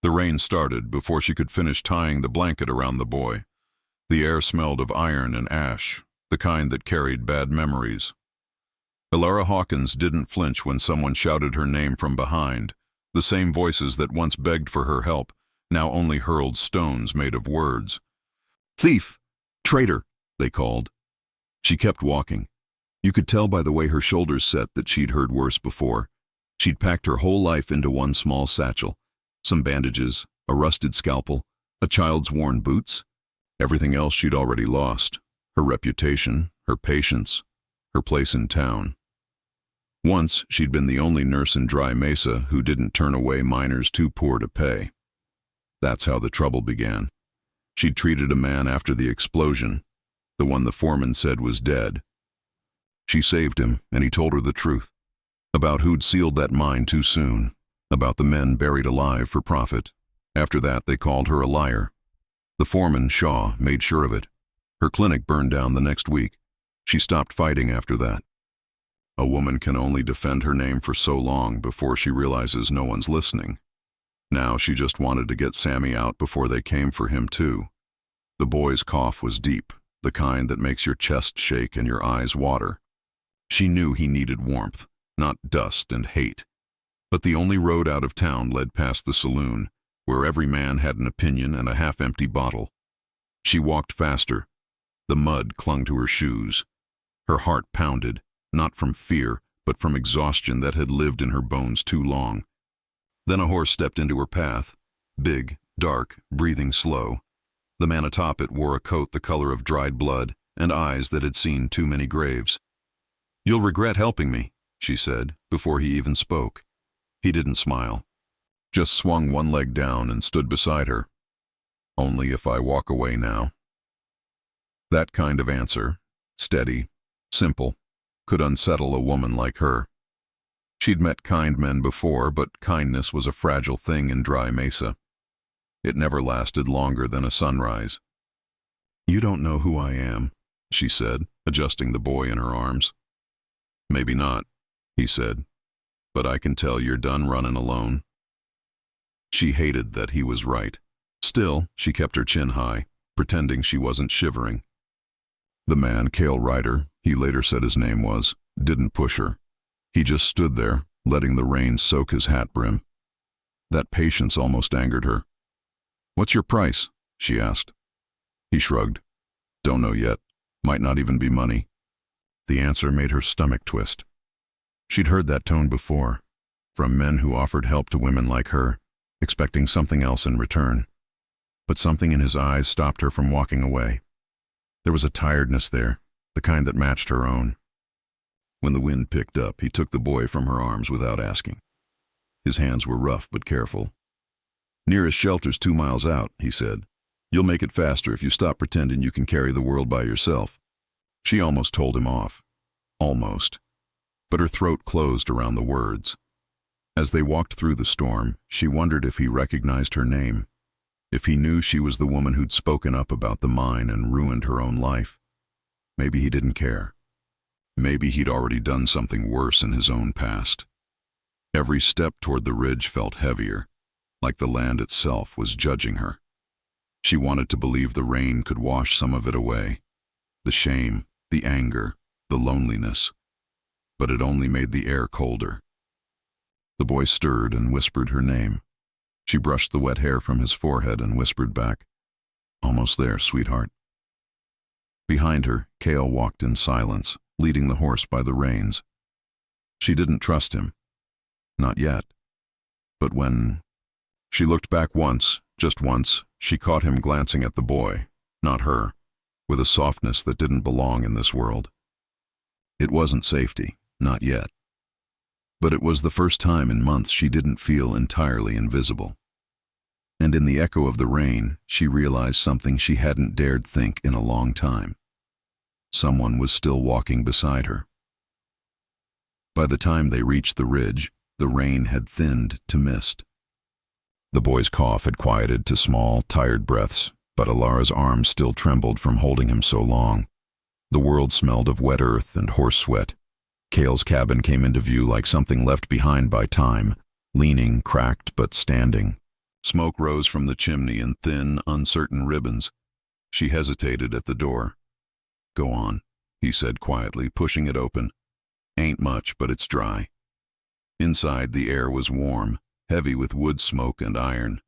The rain started before she could finish tying the blanket around the boy. The air smelled of iron and ash, the kind that carried bad memories. Elara Hawkins didn't flinch when someone shouted her name from behind. The same voices that once begged for her help now only hurled stones made of words. "Thief! Traitor!" they called. She kept walking. You could tell by the way her shoulders set that she'd heard worse before. She'd packed her whole life into one small satchel. Some bandages, a rusted scalpel, a child's worn boots. Everything else she'd already lost. Her reputation, her patience, her place in town. Once, she'd been the only nurse in Dry Mesa who didn't turn away miners too poor to pay. That's how the trouble began. She'd treated a man after the explosion, the one the foreman said was dead. She saved him, and he told her the truth. About who'd sealed that mine too soon. About the men buried alive for profit. After that, they called her a liar. The foreman, Shaw, made sure of it. Her clinic burned down the next week. She stopped fighting after that. A woman can only defend her name for so long before she realizes no one's listening. Now she just wanted to get Sammy out before they came for him too. The boy's cough was deep, the kind that makes your chest shake and your eyes water. She knew he needed warmth, not dust and hate. But the only road out of town led past the saloon, where every man had an opinion and a half-empty bottle. She walked faster. The mud clung to her shoes. Her heart pounded, not from fear, but from exhaustion that had lived in her bones too long. Then a horse stepped into her path, big, dark, breathing slow. The man atop it wore a coat the color of dried blood and eyes that had seen too many graves. "You'll regret helping me," she said, before he even spoke. He didn't smile, just swung one leg down and stood beside her. "Only if I walk away now." That kind of answer, steady, simple, could unsettle a woman like her. She'd met kind men before, but kindness was a fragile thing in Dry Mesa. It never lasted longer than a sunrise. "You don't know who I am," she said, adjusting the boy in her arms. "Maybe not," he said, "but I can tell you're done running alone." She hated that he was right. Still, she kept her chin high, pretending she wasn't shivering. The man, Cale Ryder, he later said his name was, didn't push her. He just stood there, letting the rain soak his hat brim. That patience almost angered her. "What's your price?" she asked. He shrugged. "Don't know yet. Might not even be money." The answer made her stomach twist. She'd heard that tone before, from men who offered help to women like her, expecting something else in return. But something in his eyes stopped her from walking away. There was a tiredness there, the kind that matched her own. When the wind picked up, he took the boy from her arms without asking. His hands were rough but careful. "Nearest shelter's 2 miles out," he said. "You'll make it faster if you stop pretending you can carry the world by yourself." She almost told him off. Almost. But her throat closed around the words. As they walked through the storm, she wondered if he recognized her name, if he knew she was the woman who'd spoken up about the mine and ruined her own life. Maybe he didn't care. Maybe he'd already done something worse in his own past. Every step toward the ridge felt heavier, like the land itself was judging her. She wanted to believe the rain could wash some of it away. The shame, the anger, the loneliness. But it only made the air colder. The boy stirred and whispered her name. She brushed the wet hair from his forehead and whispered back, "Almost there, sweetheart." Behind her, Cale walked in silence, leading the horse by the reins. She didn't trust him. Not yet. But when she looked back once, just once, she caught him glancing at the boy, not her, with a softness that didn't belong in this world. It wasn't safety, not yet. But it was the first time in months she didn't feel entirely invisible. And in the echo of the rain, she realized something she hadn't dared think in a long time. Someone was still walking beside her. By the time they reached the ridge, the rain had thinned to mist. The boy's cough had quieted to small, tired breaths, but Elara's arms still trembled from holding him so long. The world smelled of wet earth and horse sweat. Cale's cabin came into view like something left behind by time, leaning, cracked, but standing. Smoke rose from the chimney in thin, uncertain ribbons. She hesitated at the door. "Go on," he said quietly, pushing it open. "Ain't much, but it's dry." Inside, the air was warm, heavy with wood smoke and iron.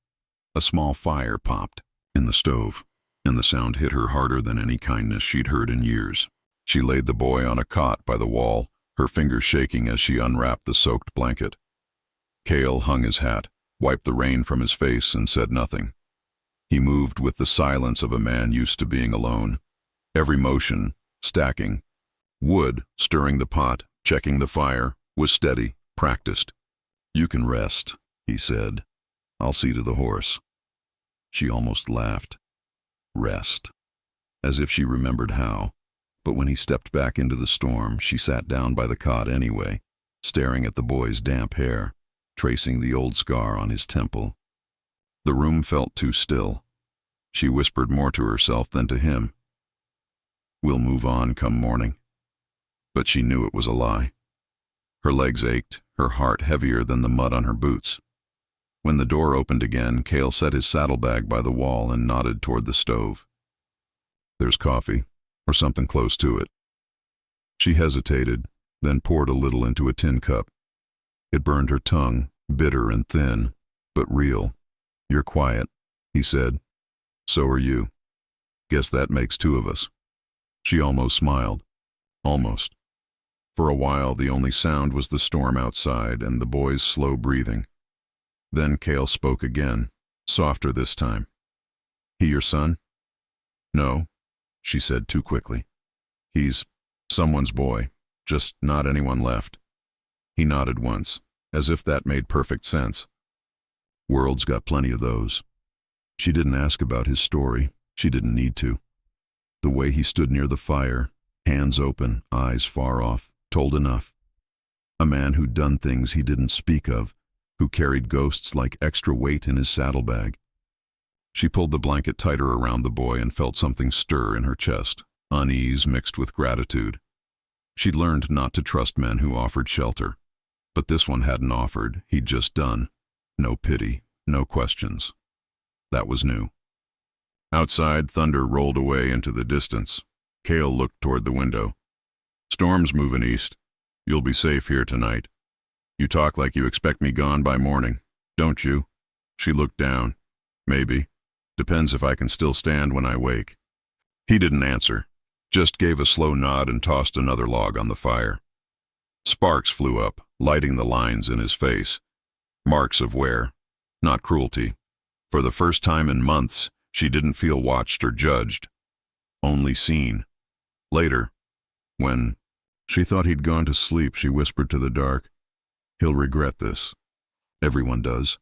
A small fire popped in the stove, and the sound hit her harder than any kindness she'd heard in years. She laid the boy on a cot by the wall, her fingers shaking as she unwrapped the soaked blanket. Cale hung his hat, wiped the rain from his face, and said nothing. He moved with the silence of a man used to being alone. Every motion, stacking. Wood, stirring the pot, checking the fire, was steady, practiced. "You can rest," he said. "I'll see to the horse." She almost laughed. Rest. As if she remembered how. But when he stepped back into the storm, she sat down by the cot anyway, staring at the boy's damp hair, tracing the old scar on his temple. The room felt too still. She whispered more to herself than to him. "We'll move on come morning." But she knew it was a lie. Her legs ached, her heart heavier than the mud on her boots. When the door opened again, Cale set his saddlebag by the wall and nodded toward the stove. "There's coffee, or something close to it." She hesitated, then poured a little into a tin cup. It burned her tongue, bitter and thin, but real. "You're quiet," he said. "So are you. Guess that makes two of us." She almost smiled. Almost. For a while, the only sound was the storm outside and the boy's slow breathing. Then Cale spoke again, softer this time. "He your son?" "No," she said too quickly. "He's someone's boy, just not anyone left." He nodded once, as if that made perfect sense. World's got plenty of those. She didn't ask about his story. She didn't need to. The way he stood near the fire, hands open, eyes far off, told enough. A man who'd done things he didn't speak of, who carried ghosts like extra weight in his saddlebag. She pulled the blanket tighter around the boy and felt something stir in her chest, unease mixed with gratitude. She'd learned not to trust men who offered shelter. But this one hadn't offered, he'd just done. No pity, no questions. That was new. Outside, thunder rolled away into the distance. Cale looked toward the window. "Storm's moving east. You'll be safe here tonight. You talk like you expect me gone by morning, don't you?" She looked down. "Maybe. Depends if I can still stand when I wake." He didn't answer, just gave a slow nod and tossed another log on the fire. Sparks flew up, lighting the lines in his face. Marks of wear, not cruelty. For the first time in months, she didn't feel watched or judged. Only seen. Later, when she thought he'd gone to sleep, she whispered to the dark, "He'll regret this." Everyone does.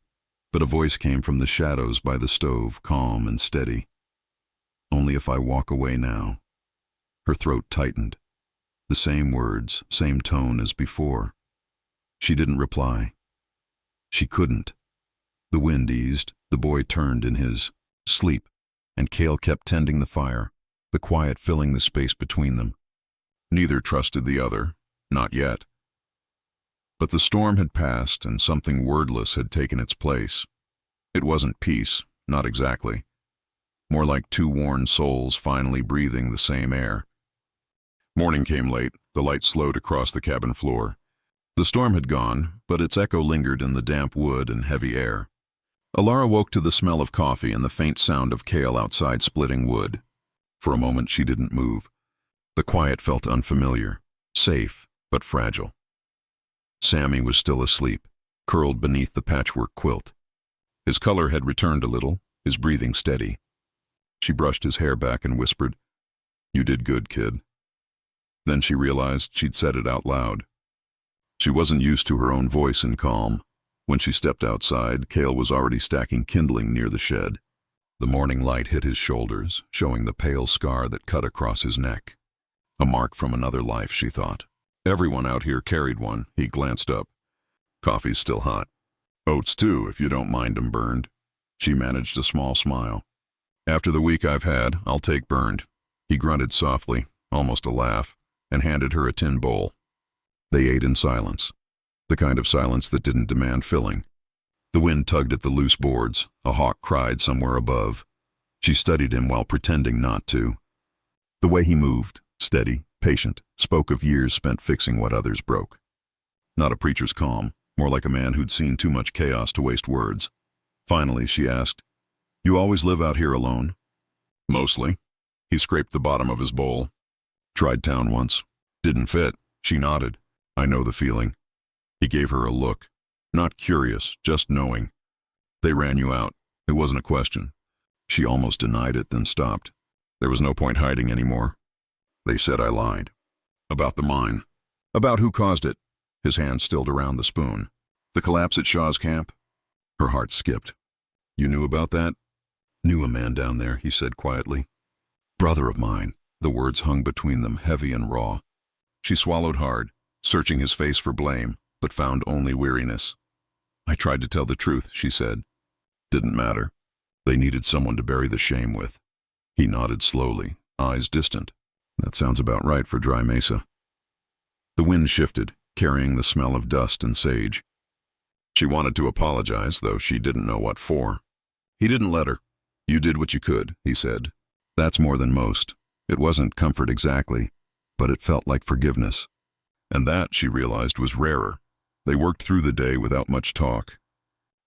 But a voice came from the shadows by the stove, calm and steady. "Only if I walk away now." Her throat tightened. The same words, same tone as before. She didn't reply. She couldn't. The wind eased, the boy turned in his sleep, and Cale kept tending the fire, the quiet filling the space between them. Neither trusted the other, not yet. But the storm had passed and something wordless had taken its place. It wasn't peace, not exactly. More like two worn souls finally breathing the same air. Morning came late, the light slowed across the cabin floor. The storm had gone, but its echo lingered in the damp wood and heavy air. Alara woke to the smell of coffee and the faint sound of Cale outside splitting wood. For a moment she didn't move. The quiet felt unfamiliar, safe, but fragile. Sammy was still asleep, curled beneath the patchwork quilt. His color had returned a little, his breathing steady. She brushed his hair back and whispered, "You did good, kid." Then she realized she'd said it out loud. She wasn't used to her own voice in calm. When she stepped outside, Cale was already stacking kindling near the shed. The morning light hit his shoulders, showing the pale scar that cut across his neck. A mark from another life, she thought. Everyone out here carried one. He glanced up. "Coffee's still hot. Oats too, if you don't mind 'em burned." She managed a small smile. "After the week I've had, I'll take burned." He grunted softly, almost a laugh, and handed her a tin bowl. They ate in silence, the kind of silence that didn't demand filling. The wind tugged at the loose boards. A hawk cried somewhere above. She studied him while pretending not to. The way he moved, steady, patient, spoke of years spent fixing what others broke. Not a preacher's calm, more like a man who'd seen too much chaos to waste words. Finally, she asked, "You always live out here alone?" "Mostly." He scraped the bottom of his bowl. "Tried town once. Didn't fit." She nodded. "I know the feeling." He gave her a look. Not curious, just knowing. "They ran you out. It wasn't a question." She almost denied it, then stopped. There was no point hiding anymore. "They said I lied." "About the mine." "About who caused it." His hand stilled around the spoon. "The collapse at Shaw's camp?" Her heart skipped. "You knew about that?" "Knew a man down there," he said quietly. "Brother of mine." The words hung between them, heavy and raw. She swallowed hard, searching his face for blame, but found only weariness. "I tried to tell the truth," she said. "Didn't matter. They needed someone to bury the shame with." He nodded slowly, eyes distant. "That sounds about right for Dry Mesa." The wind shifted, carrying the smell of dust and sage. She wanted to apologize, though she didn't know what for. He didn't let her. "You did what you could," he said. "That's more than most." It wasn't comfort exactly, but it felt like forgiveness. And that, she realized, was rarer. They worked through the day without much talk.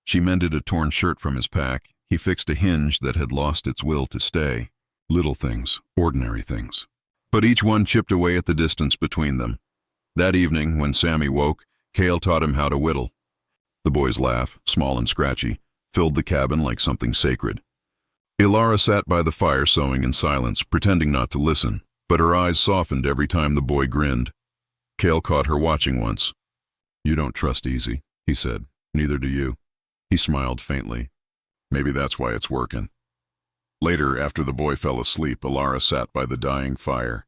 She mended a torn shirt from his pack. He fixed a hinge that had lost its will to stay. Little things, ordinary things. But each one chipped away at the distance between them. That evening, when Sammy woke, Cale taught him how to whittle. The boy's laugh, small and scratchy, filled the cabin like something sacred. Ilara sat by the fire sewing in silence, pretending not to listen, but her eyes softened every time the boy grinned. Cale caught her watching once. "You don't trust easy," he said. "Neither do you." He smiled faintly. "Maybe that's why it's working." Later, after the boy fell asleep, Ilara sat by the dying fire.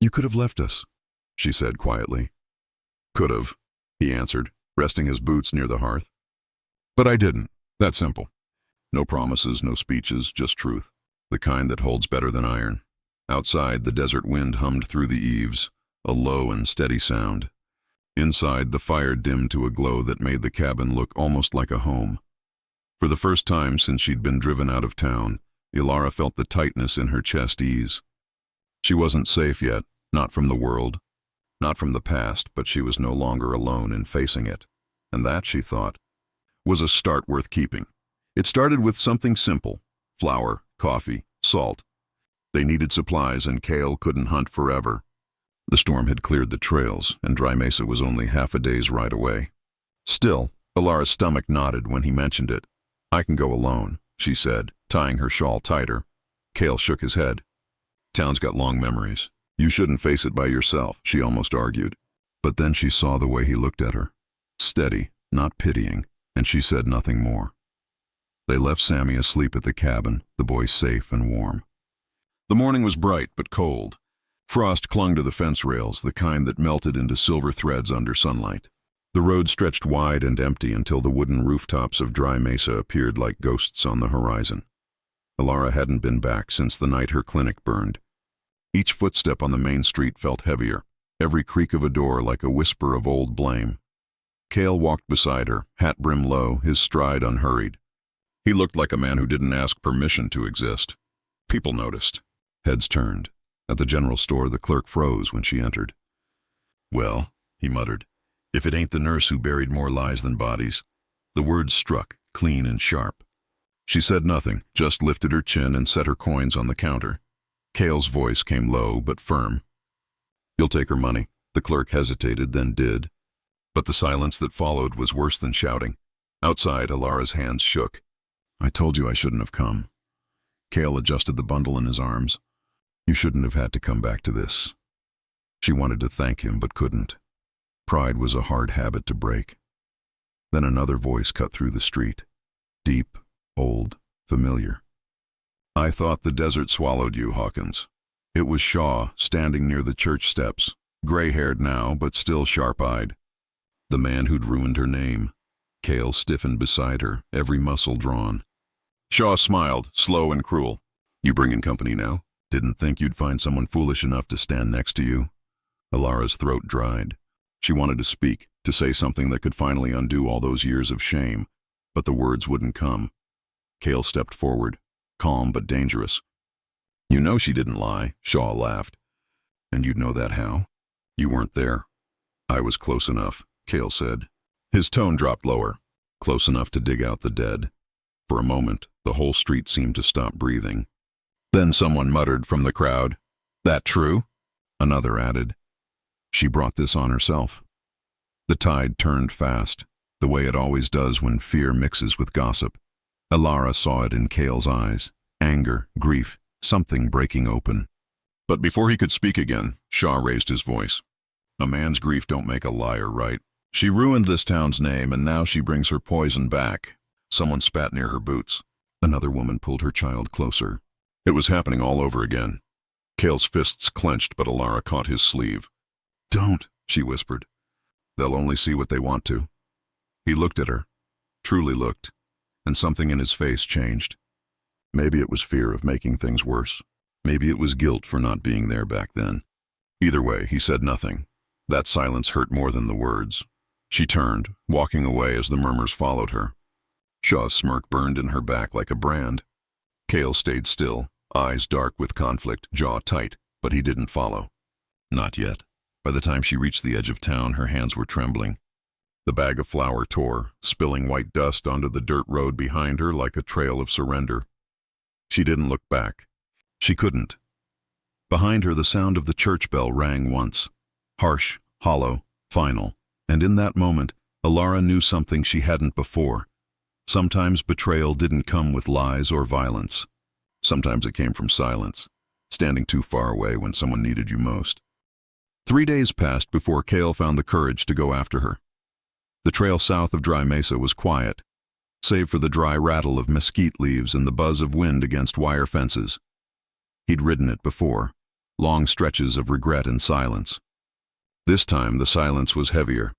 "You could have left us," she said quietly. "Could have," he answered, resting his boots near the hearth. "But I didn't. That simple. No promises, no speeches, just truth. The kind that holds better than iron." Outside, the desert wind hummed through the eaves, a low and steady sound. Inside, the fire dimmed to a glow that made the cabin look almost like a home. For the first time since she'd been driven out of town, Ilara felt the tightness in her chest ease. She wasn't safe yet, not from the world, not from the past, but she was no longer alone in facing it. And that, she thought, was a start worth keeping. It started with something simple: flour, coffee, salt. They needed supplies, and Cale couldn't hunt forever. The storm had cleared the trails, and Dry Mesa was only half a day's ride away. Still, Ilara's stomach knotted when he mentioned it. "I can go alone," she said, tying her shawl tighter. Cale shook his head. "Town's got long memories. You shouldn't face it by yourself," she almost argued. But then she saw the way he looked at her. Steady, not pitying, and she said nothing more. They left Sammy asleep at the cabin, the boy safe and warm. The morning was bright but cold. Frost clung to the fence rails, the kind that melted into silver threads under sunlight. The road stretched wide and empty until the wooden rooftops of Dry Mesa appeared like ghosts on the horizon. Ilara hadn't been back since the night her clinic burned. Each footstep on the main street felt heavier, every creak of a door like a whisper of old blame. Cale walked beside her, hat brim low, his stride unhurried. He looked like a man who didn't ask permission to exist. People noticed. Heads turned. At the general store, the clerk froze when she entered. "Well," he muttered, "if it ain't the nurse who buried more lies than bodies." The words struck, clean and sharp. She said nothing, just lifted her chin and set her coins on the counter. Cale's voice came low but firm. "You'll take her money." The clerk hesitated, then did. But the silence that followed was worse than shouting. Outside, Ilara's hands shook. "I told you I shouldn't have come." Cale adjusted the bundle in his arms. "You shouldn't have had to come back to this." She wanted to thank him, but couldn't. Pride was a hard habit to break. Then another voice cut through the street. Deep, old, familiar. "I thought the desert swallowed you, Hawkins." It was Shaw, standing near the church steps, gray-haired now, but still sharp-eyed. The man who'd ruined her name. Cale stiffened beside her, every muscle drawn. Shaw smiled, slow and cruel. "You bringing company now? Didn't think you'd find someone foolish enough to stand next to you." Ilara's throat dried. She wanted to speak, to say something that could finally undo all those years of shame. But the words wouldn't come. Cale stepped forward, calm but dangerous. "You know she didn't lie," Shaw laughed. "And you'd know that how? You weren't there." "I was close enough," Cale said. His tone dropped lower, close enough to dig out the dead. For a moment, the whole street seemed to stop breathing. Then someone muttered from the crowd, "That true?" Another added, "She brought this on herself." The tide turned fast, the way it always does when fear mixes with gossip. Elara saw it in Cale's eyes, anger, grief, something breaking open. But before he could speak again, Shaw raised his voice. "A man's grief don't make a liar, right? She ruined this town's name, and now she brings her poison back." Someone spat near her boots. Another woman pulled her child closer. It was happening all over again. Cale's fists clenched, but Elara caught his sleeve. "Don't," she whispered. "They'll only see what they want to." He looked at her, truly looked, and something in his face changed. Maybe it was fear of making things worse. Maybe it was guilt for not being there back then. Either way, he said nothing. That silence hurt more than the words. She turned, walking away as the murmurs followed her. Shaw's smirk burned in her back like a brand. Cale stayed still, eyes dark with conflict, jaw tight, but he didn't follow. Not yet. By the time she reached the edge of town, her hands were trembling. The bag of flour tore, spilling white dust onto the dirt road behind her like a trail of surrender. She didn't look back. She couldn't. Behind her, the sound of the church bell rang once. Harsh, hollow, final. And in that moment, Elara knew something she hadn't before. Sometimes betrayal didn't come with lies or violence. Sometimes it came from silence, standing too far away when someone needed you most. 3 days passed before Cale found the courage to go after her. The trail south of Dry Mesa was quiet, save for the dry rattle of mesquite leaves and the buzz of wind against wire fences. He'd ridden it before, long stretches of regret and silence. This time the silence was heavier.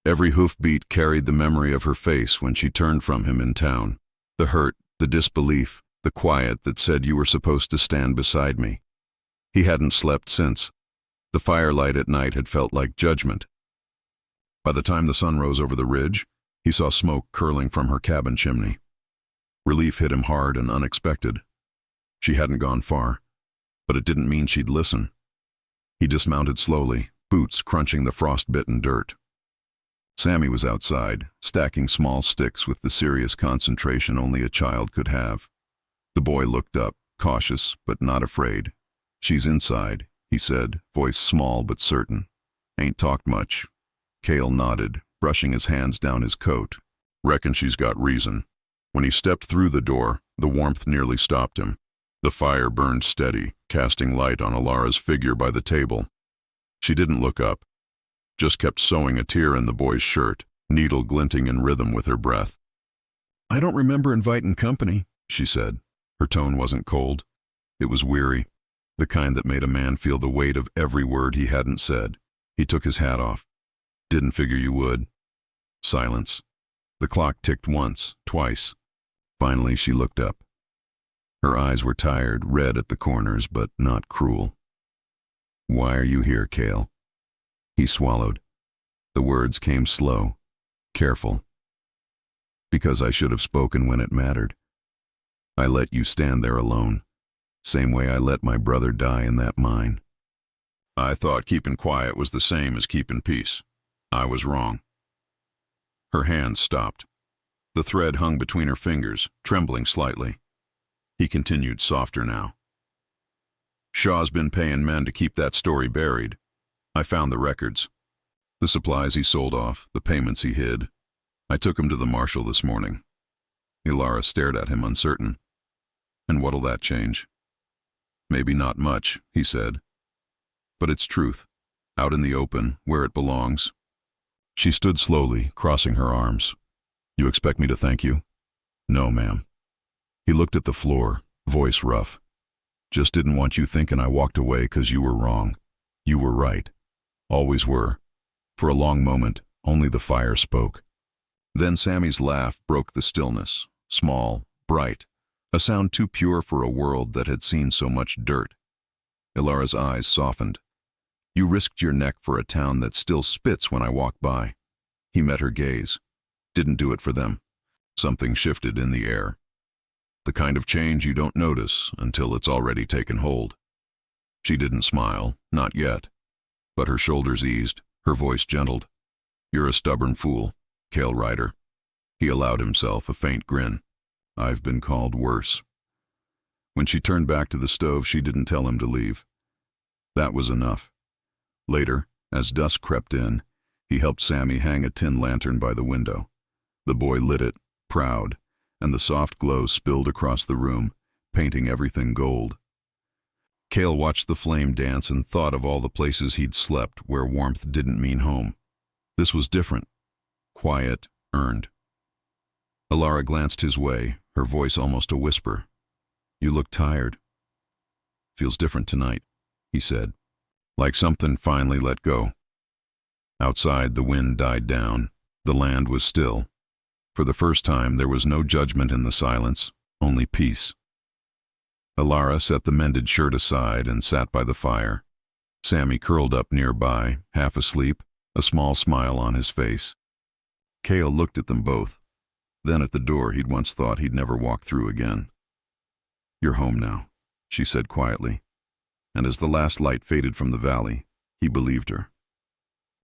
Every hoofbeat carried the memory of her face when she turned from him in town. The hurt, the disbelief, the quiet that said you were supposed to stand beside me. He hadn't slept since. The firelight at night had felt like judgment. By the time the sun rose over the ridge, he saw smoke curling from her cabin chimney. Relief hit him hard and unexpected. She hadn't gone far, but it didn't mean she'd listen. He dismounted slowly, boots crunching the frost-bitten dirt. Sammy was outside, stacking small sticks with the serious concentration only a child could have. The boy looked up, cautious but not afraid. "She's inside," he said, voice small but certain. "Ain't talked much." Cale nodded, brushing his hands down his coat. "Reckon she's got reason." When he stepped through the door, the warmth nearly stopped him. The fire burned steady, casting light on Elara's figure by the table. She didn't look up, just kept sewing a tear in the boy's shirt, needle glinting in rhythm with her breath. "I don't remember inviting company," she said. Her tone wasn't cold. It was weary, the kind that made a man feel the weight of every word he hadn't said. He took his hat off. "Didn't figure you would." Silence. The clock ticked once, twice. Finally, she looked up. Her eyes were tired, red at the corners, but not cruel. "Why are you here, Cale?" He swallowed. The words came slow, careful. "Because I should have spoken when it mattered. I let you stand there alone, same way I let my brother die in that mine. I thought keeping quiet was the same as keeping peace. I was wrong." Her hand stopped. The thread hung between her fingers, trembling slightly. He continued, softer now. "Shaw's been paying men to keep that story buried. I found the records. The supplies he sold off, the payments he hid. I took him to the marshal this morning." Elara stared at him, uncertain. "And what'll that change?" "Maybe not much," he said. "But it's truth, out in the open, where it belongs." She stood slowly, crossing her arms. "You expect me to thank you?" "No, ma'am." He looked at the floor, voice rough. "Just didn't want you thinking I walked away 'cause you were wrong. You were right. Always were." For a long moment, only the fire spoke. Then Sammy's laugh broke the stillness, small, bright, a sound too pure for a world that had seen so much dirt. Elara's eyes softened. "You risked your neck for a town that still spits when I walk by." He met her gaze. "Didn't do it for them. Something shifted in the air. The kind of change you don't notice until it's already taken hold. She didn't smile, not yet. But her shoulders eased, her voice gentled. "You're a stubborn fool, Cale Ryder." He allowed himself a faint grin. "I've been called worse." When she turned back to the stove, she didn't tell him to leave. That was enough. Later, as dusk crept in, he helped Sammy hang a tin lantern by the window. The boy lit it, proud, and the soft glow spilled across the room, painting everything gold. Cale watched the flame dance and thought of all the places he'd slept where warmth didn't mean home. This was different. Quiet, earned. Alara glanced his way, her voice almost a whisper. "You look tired." "Feels different tonight," he said. Like something finally let go. Outside, the wind died down. The land was still. For the first time, there was no judgment in the silence, only peace. Alara set the mended shirt aside and sat by the fire. Sammy curled up nearby, half asleep, a small smile on his face. Cale looked at them both, then at the door he'd once thought he'd never walk through again. "You're home now," she said quietly. And as the last light faded from the valley, he believed her.